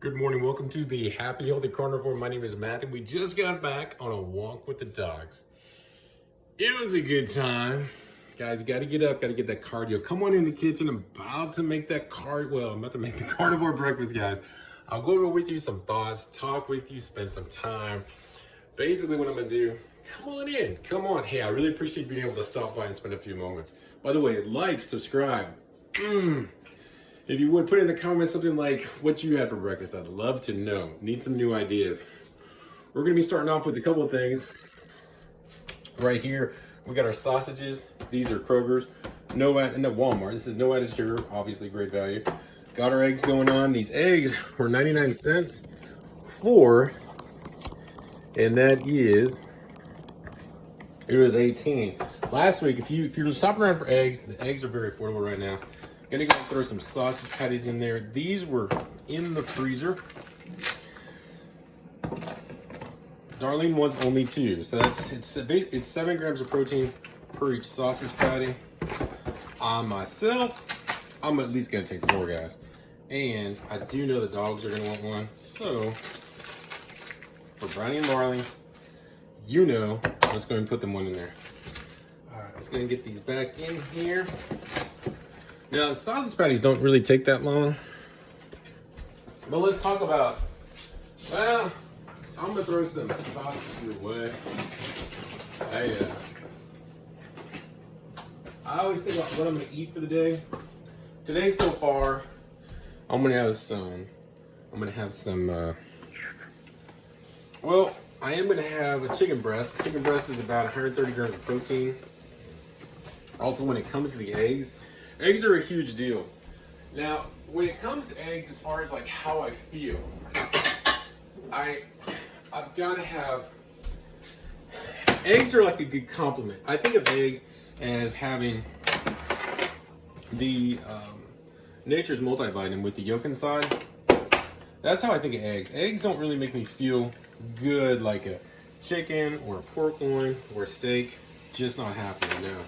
Good morning. Welcome to the Happy Healthy Carnivore. My name is Matthew. We just got back on a walk with the dogs. It was a good time. Guys, got to get up, got to get that cardio. Come on in the kitchen. I'm about to make that I'm about to make the carnivore breakfast, guys. I'll go over with you some thoughts, talk with you, spend some time. Basically, what I'm going to do, come on in. Come on. Hey, I really appreciate being able to stop by and spend a few moments. By the way, like, subscribe. If you would put in the comments something like what you had for breakfast, I'd love to know. Need some new ideas. We're gonna be starting off with a couple of things. Right here, we got our sausages. These are Kroger's. No Walmart. This is no added sugar, obviously great value. Got our eggs going on. These eggs were 99 cents for, and that is, it was 18. Last week, if you're shopping around for eggs, the eggs are very affordable right now. Gonna go throw some sausage patties in there. These were in the freezer. Darlene wants only 2, so it's 7 grams of protein per each sausage patty. Myself, I'm at least gonna take 4, guys, and I do know the dogs are gonna want one. So for Brownie and Marley, let's go and put them one in there. All right, let's go and get these back in here. Now, the sausage patties don't really take that long. But let's talk about, so I'm going to throw some thoughts your way. I always think about what I'm going to eat for the day. Today, so far, I'm going to have some, I am going to have a chicken breast. Chicken breast is about 130 grams of protein. Also, when it comes to the eggs are a huge deal. Now, when it comes to eggs, as far as like how I feel, I've got to have, eggs are like a good compliment. I think of eggs as having the nature's multivitamin with the yolk inside. That's how I think of eggs. Eggs don't really make me feel good like a chicken or a pork loin or a steak. Just not happening now.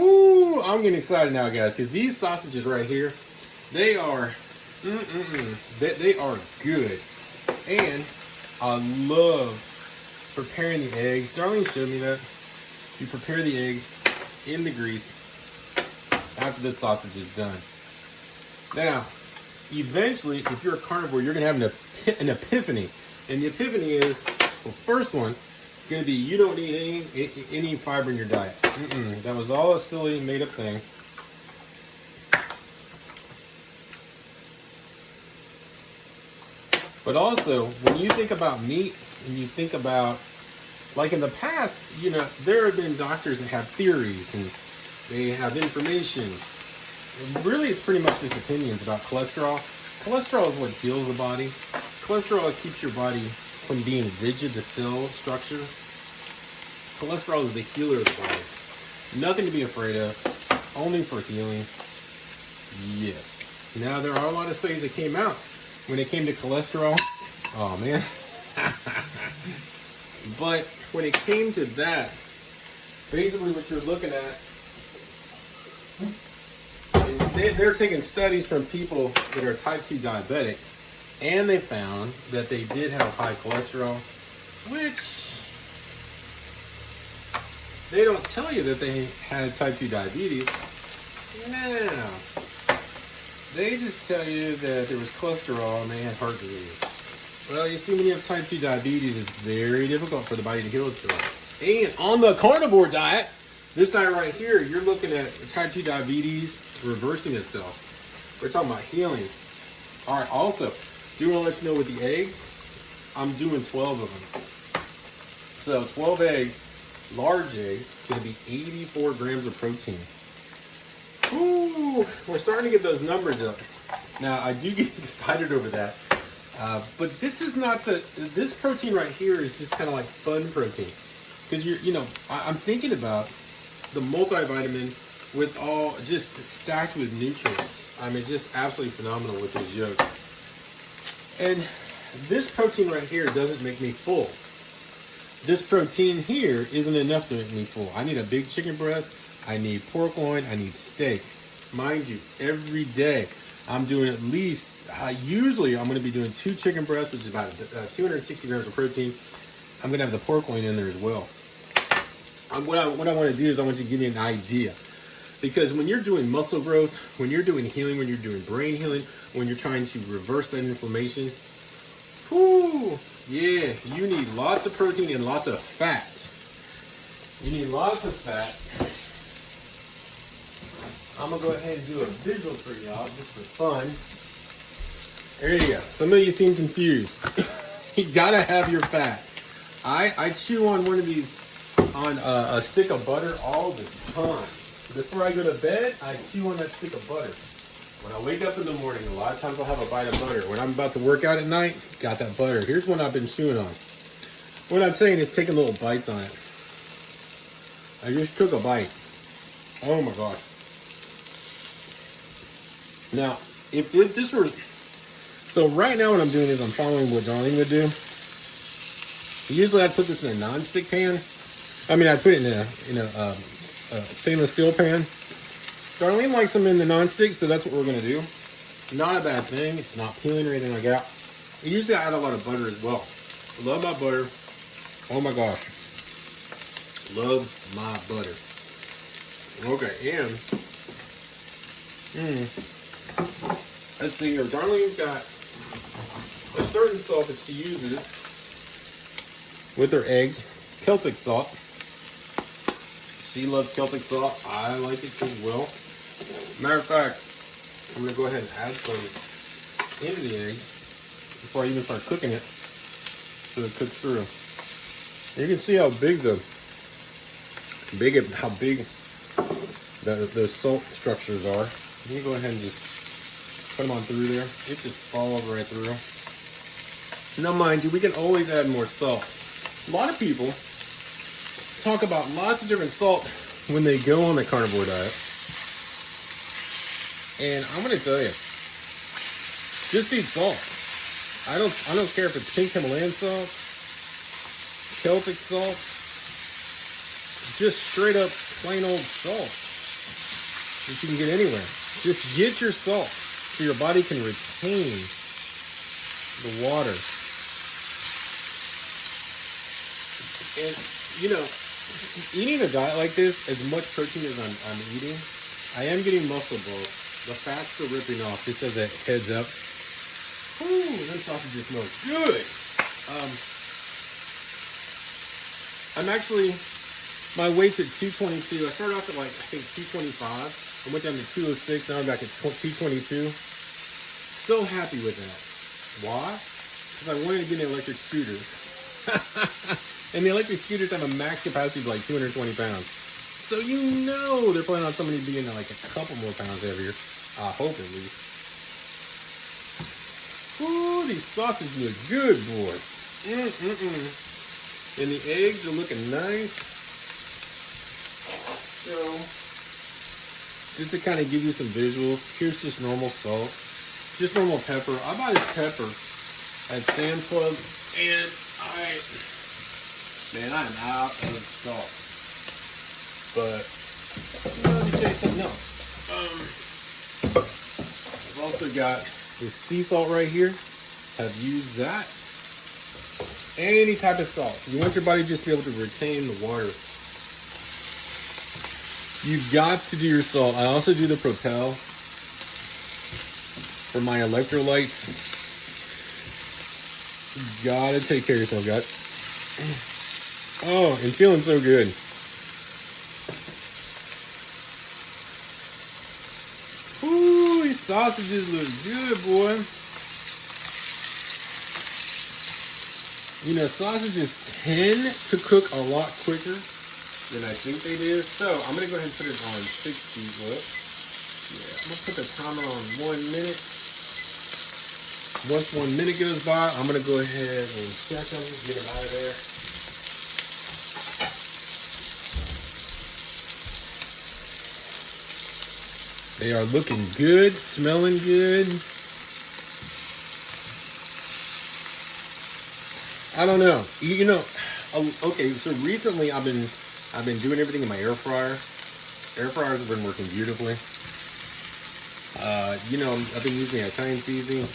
Ooh, I'm getting excited now, guys, because these sausages right here, they are, they are good. And I love preparing the eggs. Darlene showed me that. You prepare the eggs in the grease after the sausage is done. Now, eventually, if you're a carnivore, you're going to have an epiphany. And the epiphany is, first one, it's going to be you don't need any fiber in your diet. That was all a silly made up thing. But also, when you think about meat and you think about, like in the past, there have been doctors that have theories and they have information. And really, it's pretty much just opinions about cholesterol. Cholesterol is what heals the body. Cholesterol keeps your body from being rigid, the cell structure. Cholesterol is the healer of the body. Nothing to be afraid of, only for healing. Yes. Now, there are a lot of studies that came out when it came to cholesterol. Oh, man. But when it came to that, basically what you're looking at, is they're taking studies from people that are type 2 diabetic, and they found that they did have high cholesterol, which they don't tell you that they had type 2 diabetes. No. They just tell you that there was cholesterol and they had heart disease. Well, you see, when you have type 2 diabetes, it's very difficult for the body to heal itself. And on the carnivore diet, this diet right here, you're looking at type 2 diabetes reversing itself. We're talking about healing. All right, also, do want to let you know with the eggs, I'm doing 12 of them. So 12 eggs. Large eggs, going to be 84 grams of protein. Ooh, we're starting to get those numbers up. Now, I do get excited over that. But this is not this protein right here is just kind of like fun protein. Because I'm thinking about the multivitamin with all just stacked with nutrients. I mean, just absolutely phenomenal with those yolks. And this protein right here doesn't make me full. This protein here isn't enough to make me full. I need a big chicken breast. I need pork loin. I need steak. Mind you, every day I'm doing at least Usually I'm going to be doing 2 chicken breasts, which is about 260 grams of protein. I'm going to have the pork loin in there as well. What I want to do is I want you to give me an idea. Because when you're doing muscle growth, when you're doing healing, when you're doing brain healing, when you're trying to reverse that inflammation, whoo, yeah, you need lots of protein and lots of fat. You need lots of fat. I'm going to go ahead and do a visual for y'all just for fun. There you go. Some of you seem confused. You got to have your fat. I chew on one of these, on a stick of butter all the time. Before I go to bed, I chew on that stick of butter. When I wake up in the morning, a lot of times I'll have a bite of butter. When I'm about to work out at night, got that butter. Here's one I've been chewing on. What I'm saying is taking little bites on it. I just took a bite. Oh my gosh. Now, if this were... So right now what I'm doing is I'm following what Darlene would do. Usually I put this in a non-stick pan. I mean, I put it in a stainless steel pan. Darlene likes them in the non-stick, so that's what we're gonna do. Not a bad thing. It's not peeling or anything like that. Usually I add a lot of butter as well. I love my butter. Oh my gosh. Love my butter. Okay, and let's see here. Darlene's got a certain salt that she uses with her eggs. Celtic salt. She loves Celtic salt. I like it as well. Matter of fact, I'm going to go ahead and add some into the egg before I even start cooking it so it cooks through. You can see how big the salt structures are. You can go ahead and just put them on through there. It just falls right through. Now mind you, we can always add more salt. A lot of people talk about lots of different salt when they go on the carnivore diet. And I'm gonna tell you, just eat salt. I don't care if it's pink Himalayan salt, Celtic salt, just straight up plain old salt that you can get anywhere. Just get your salt so your body can retain the water. And you know, eating a diet like this, as much protein as I'm eating, I am getting muscle bulk. The fat's still ripping off, just as a heads up. Ooh, them sausages smell good. I'm actually, my weight's at 222. I started off at like, I think 225. I went down to 206, now I'm back at 222. So happy with that. Why? Because I wanted to get an electric scooter. And the electric scooters have a max capacity of like 220 pounds. So you know they're planning on somebody being like a couple more pounds heavier. I hope at least. Ooh, these sausages look good, boy. And the eggs are looking nice. So, just to kind of give you some visuals, here's just normal salt. Just normal pepper. I buy this pepper at Sam's Club, and man, I'm out of salt. But, let me tell you something else. I've also got this sea salt right here. I've used that. Any type of salt. You want your body just to be able to retain the water. You've got to do your salt. I also do the Propel for my electrolytes. You gotta take care of yourself, guys. Oh, and feeling so good. Ooh, these sausages look good, boy. You know, sausages tend to cook a lot quicker than I think they do. So, I'm going to go ahead and put it on 60. Look. Yeah, I'm going to put the timer on 1 minute. Once 1 minute goes by, I'm going to go ahead and check them, get them out of there. They are looking good, smelling good. I don't know. You know, okay, so recently I've been doing everything in my air fryer. Air fryers have been working beautifully. I've been using Italian seasoning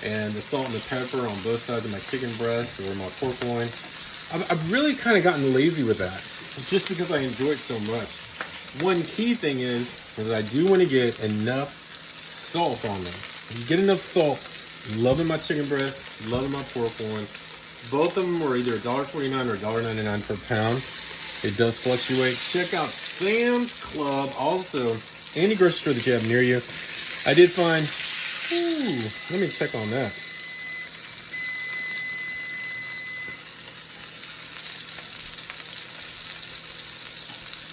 and the salt and the pepper on both sides of my chicken breast or my pork loin. I've really kind of gotten lazy with that just because I enjoy it so much. One key thing is that I do want to get enough salt on them. You get enough salt. Loving my chicken breast, loving my pork loin. Both of them were either $1.49 or $1.99 per pound. It does fluctuate. Check out Sam's Club, also any grocery store that you have near you. I did find, let me check on that.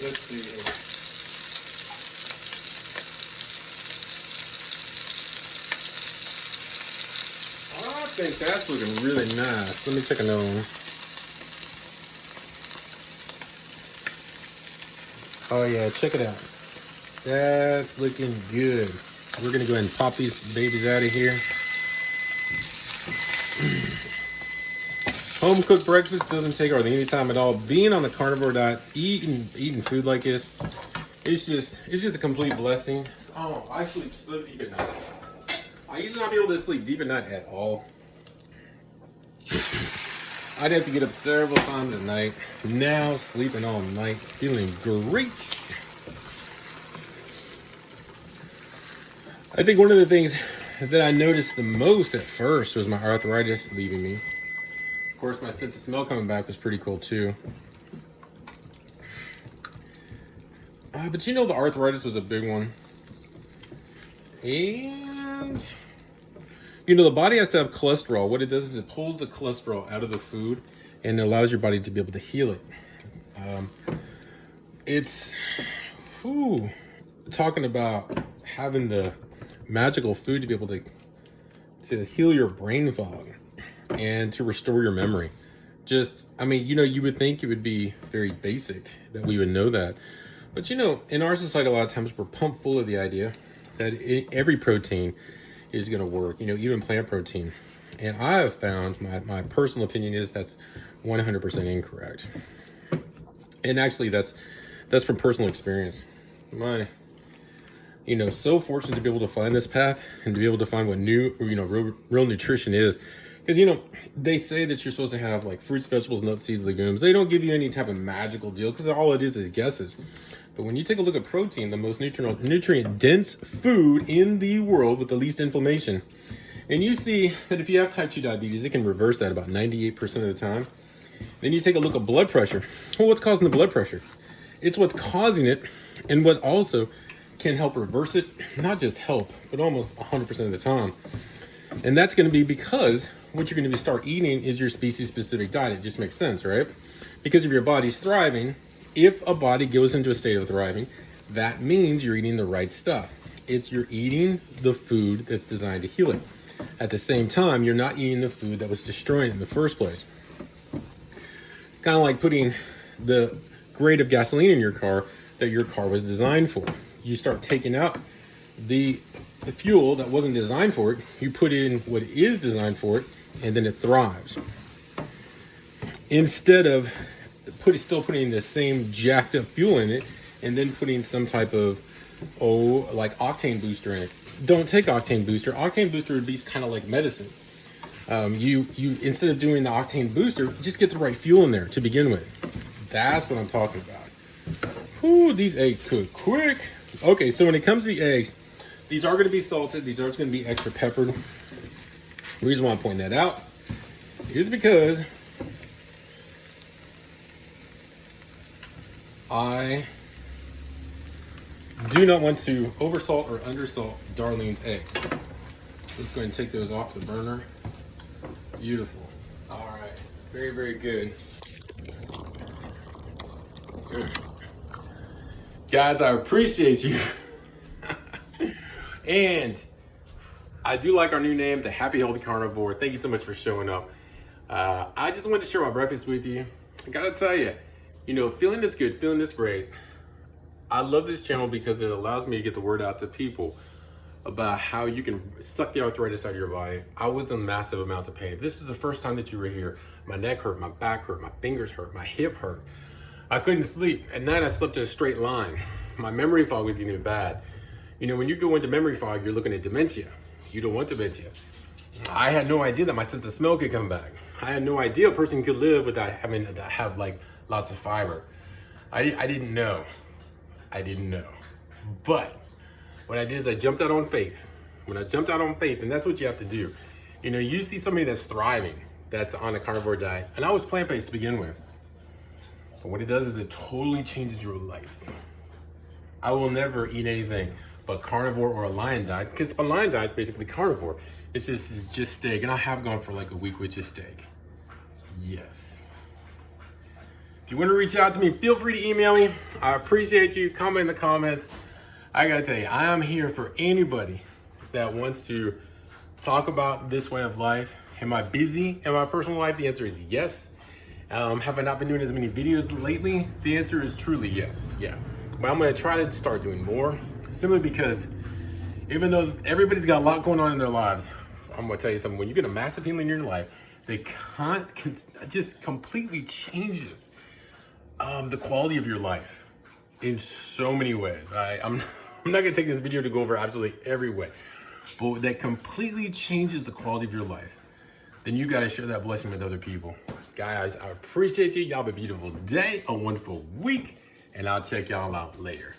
Let's see here. I think that's looking really nice. Let me check another one. Oh yeah, check it out. That's looking good. We're gonna go ahead and pop these babies out of here. Home cooked breakfast doesn't take hardly any time at all. Being on the carnivore diet, eating food like this, it's just a complete blessing. Oh, I sleep so deep at night. I used to not be able to sleep deep at night at all. I'd have to get up several times at night. Now sleeping all night, feeling great. I think one of the things that I noticed the most at first was my arthritis leaving me. Of course, my sense of smell coming back was pretty cool too. But the arthritis was a big one. And the body has to have cholesterol. What it does is it pulls the cholesterol out of the food and it allows your body to be able to heal it. It's talking about having the magical food to be able to heal your brain fog and to restore your memory. You would think it would be very basic that we would know that. But in our society, a lot of times we're pumped full of the idea that every protein is going to work, even plant protein. And I have found, my personal opinion is that's 100% incorrect. And actually that's from personal experience. So fortunate to be able to find this path and to be able to find what real nutrition is. Because, they say that you're supposed to have like fruits, vegetables, nuts, seeds, legumes. They don't give you any type of magical deal because all it is guesses. But when you take a look at protein, the most nutrient-dense food in the world with the least inflammation, and you see that if you have type 2 diabetes, it can reverse that about 98% of the time. Then you take a look at blood pressure. Well, what's causing the blood pressure? It's what's causing it, and what also can help reverse it. Not just help, but almost 100% of the time. And that's going to be because what you're going to start eating is your species-specific diet. It just makes sense, right? Because if your body's thriving, if a body goes into a state of thriving, that means you're eating the right stuff. You're eating the food that's designed to heal it. At the same time, you're not eating the food that was destroying it in the first place. It's kind of like putting the grade of gasoline in your car that your car was designed for. You start taking out the fuel that wasn't designed for it, you put in what is designed for it, and then it thrives. Instead of still putting the same jacked up fuel in it and then putting some type of like octane booster in it. Don't take octane booster. Octane booster would be kind of like medicine. You instead of doing the octane booster, just get the right fuel in there to begin with. That's what I'm talking about. Ooh, these eggs cook quick. Okay, so when it comes to the eggs, these are going to be salted. These are going to be extra peppered. The reason why I'm pointing that out is because I do not want to oversalt or undersalt Darlene's eggs. Let's go ahead and take those off the burner. Beautiful. All right. Very, very good. Guys, I appreciate you. And I do like our new name, the Happy Healthy Carnivore. Thank you so much for showing up. I just wanted to share my breakfast with you. I gotta tell you, feeling this good, feeling this great. I love this channel because it allows me to get the word out to people about how you can suck the arthritis out of your body. I was in massive amounts of pain. If this is the first time that you were here, my neck hurt, my back hurt, my fingers hurt, my hip hurt. I couldn't sleep. At night, I slept in a straight line. My memory fog was getting bad. You know, when you go into memory fog, you're looking at dementia. You don't want dementia. I had no idea that my sense of smell could come back. I had no idea a person could live without having to have like lots of fiber. I didn't know. I didn't know. But what I did is I jumped out on faith. When I jumped out on faith, and that's what you have to do. You know, you see somebody that's thriving, that's on a carnivore diet, and I was plant-based to begin with. But what it does is it totally changes your life. I will never eat anything but carnivore or a lion diet, because a lion diet is basically carnivore. It's just steak, and I have gone for like a week with just steak. Yes. If you want to reach out to me, feel free to email me. I appreciate you. Comment in the comments. I gotta tell you, I am here for anybody that wants to talk about this way of life. Am I busy in my personal life? The answer is yes. Have I not been doing as many videos lately? The answer is truly yes. Yeah. But I'm gonna try to start doing more, simply because even though everybody's got a lot going on in their lives, I'm gonna tell you something. When you get a massive healing in your life, they just completely changes the quality of your life in so many ways. I'm not gonna take this video to go over absolutely every way, but that completely changes the quality of your life. Then you gotta share that blessing with other people. Guys, I appreciate you. Y'all have a beautiful day, a wonderful week, and I'll check y'all out later.